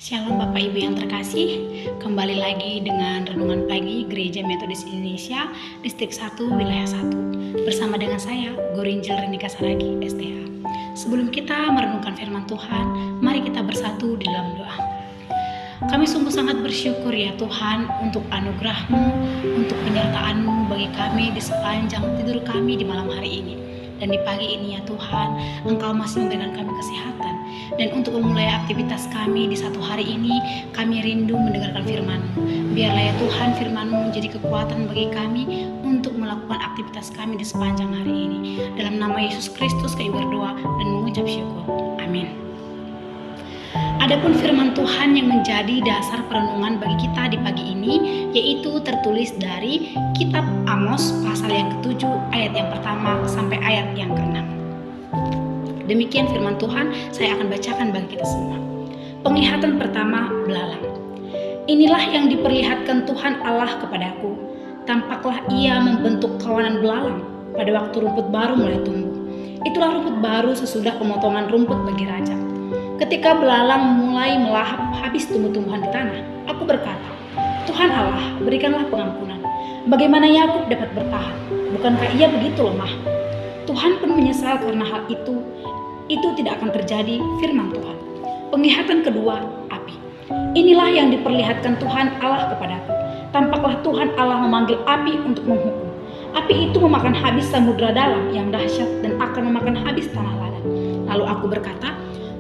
Shalom Bapak Ibu yang terkasih, kembali lagi dengan Renungan Pagi Gereja Metodis Indonesia, Distrik 1, Wilayah 1, bersama dengan saya, Guru Injil Renika Saragi, STH. Sebelum kita merenungkan firman Tuhan, mari kita bersatu di dalam doa. Kami sungguh sangat bersyukur ya Tuhan untuk anugerah-Mu, untuk penyertaan-Mu bagi kami di sepanjang tidur kami di malam hari ini. Dan di pagi ini ya Tuhan, Engkau masih memberikan kami kesehatan. Dan untuk memulai aktivitas kami di satu hari ini, kami rindu mendengarkan firman-Mu. Biarlah ya Tuhan firman-Mu menjadi kekuatan bagi kami untuk melakukan aktivitas kami di sepanjang hari ini. Dalam nama Yesus Kristus kami berdoa dan mengucap syukur. Amin. Adapun firman Tuhan yang menjadi dasar perenungan bagi kita di pagi ini, yaitu tertulis dari kitab Amos pasal yang ke-7 ayat yang pertama sampai ayat yang ke-6. Demikian firman Tuhan, saya akan bacakan bagi kita semua. Penglihatan pertama, belalang. Inilah yang diperlihatkan Tuhan Allah kepadaku. Tampaklah ia membentuk kawanan belalang pada waktu rumput baru mulai tumbuh. Itulah rumput baru sesudah pemotongan rumput bagi raja. Ketika belalang mulai melahap habis tumbuh-tumbuhan di tanah, aku berkata, Tuhan Allah, berikanlah pengampunan. Bagaimana Yakub dapat bertahan? Bukankah ia begitu lemah? Tuhan pun menyesal karena hal itu tidak akan terjadi, firman Tuhan. Penglihatan kedua, api. Inilah yang diperlihatkan Tuhan Allah kepadaku. Tampaklah Tuhan Allah memanggil api untuk menghukum. Api itu memakan habis samudra dalam yang dahsyat dan akan memakan habis tanah ladang. Lalu aku berkata,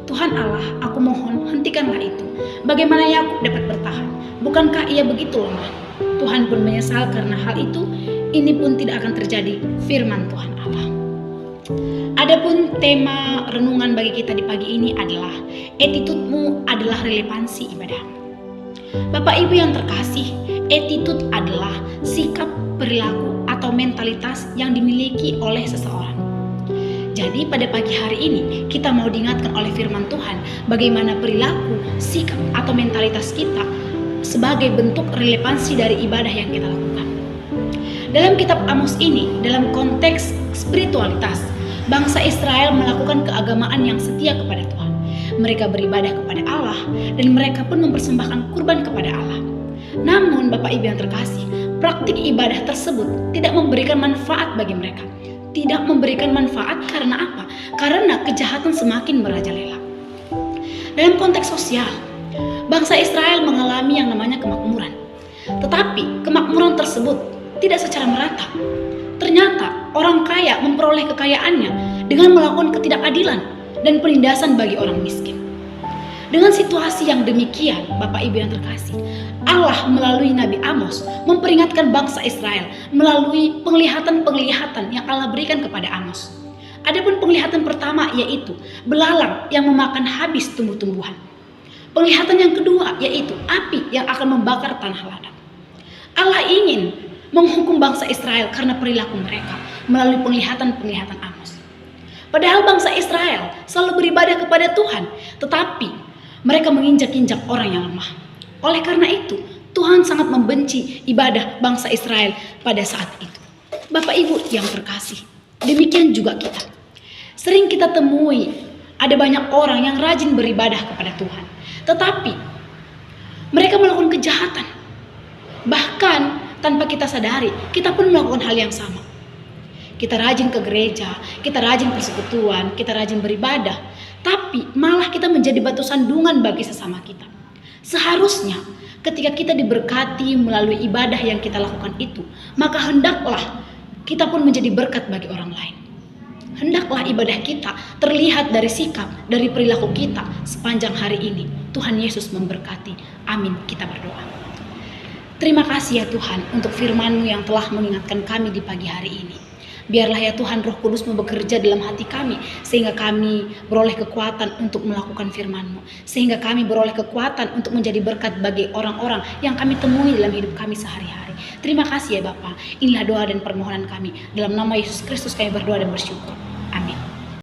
Tuhan Allah, aku mohon hentikanlah itu. Bagaimana Yakub dapat bertahan? Bukankah ia begitu lemah? Tuhan pun menyesal karena hal itu. Ini pun tidak akan terjadi, firman Tuhan Allah. Adapun tema renungan bagi kita di pagi ini adalah attitude-mu adalah relevansi ibadah. Bapak Ibu yang terkasih, attitude adalah sikap, perilaku, atau mentalitas yang dimiliki oleh seseorang. Jadi pada pagi hari ini kita mau diingatkan oleh firman Tuhan bagaimana perilaku, sikap, atau mentalitas kita sebagai bentuk relevansi dari ibadah yang kita lakukan. Dalam kitab Amos ini, dalam konteks spiritualitas, bangsa Israel melakukan keagamaan yang setia kepada Tuhan. Mereka beribadah kepada Allah dan mereka pun mempersembahkan kurban kepada Allah. Namun Bapak Ibu yang terkasih, praktik ibadah tersebut tidak memberikan manfaat bagi mereka. Tidak memberikan manfaat karena apa? Karena kejahatan semakin merajalela. Dalam konteks sosial, bangsa Israel mengalami yang namanya kemakmuran. Tetapi kemakmuran tersebut tidak secara merata. Ternyata orang kaya memperoleh kekayaannya dengan melakukan ketidakadilan dan penindasan bagi orang miskin. Dengan situasi yang demikian, Bapak Ibu yang terkasih, Allah melalui Nabi Amos memperingatkan bangsa Israel melalui penglihatan-penglihatan yang Allah berikan kepada Amos. Adapun penglihatan pertama yaitu belalang yang memakan habis tumbuh-tumbuhan. Penglihatan yang kedua yaitu api yang akan membakar tanah ladang. Allah ingin menghukum bangsa Israel karena perilaku mereka melalui penglihatan-penglihatan Amos. Padahal bangsa Israel selalu beribadah kepada Tuhan, tetapi mereka menginjak-injak orang yang lemah. Oleh karena itu, Tuhan sangat membenci ibadah bangsa Israel pada saat itu. Bapak Ibu yang terkasih, demikian juga kita. Sering kita temui ada banyak orang yang rajin beribadah kepada Tuhan, tetapi mereka melakukan kejahatan. Bahkan tanpa kita sadari, kita pun melakukan hal yang sama. Kita rajin ke gereja, kita rajin persekutuan, kita rajin beribadah, tapi malah kita menjadi batu sandungan bagi sesama kita. Seharusnya ketika kita diberkati melalui ibadah yang kita lakukan itu, maka hendaklah kita pun menjadi berkat bagi orang lain. Hendaklah ibadah kita terlihat dari sikap, dari perilaku kita sepanjang hari ini. Tuhan Yesus memberkati. Amin. Kita berdoa. Terima kasih ya Tuhan untuk firman-Mu yang telah mengingatkan kami di pagi hari ini. Biarlah ya Tuhan Roh Kudus bekerja dalam hati kami sehingga kami beroleh kekuatan untuk melakukan firman-Mu. Sehingga kami beroleh kekuatan untuk menjadi berkat bagi orang-orang yang kami temui dalam hidup kami sehari-hari. Terima kasih ya Bapa. Inilah doa dan permohonan kami. Dalam nama Yesus Kristus kami berdoa dan bersyukur.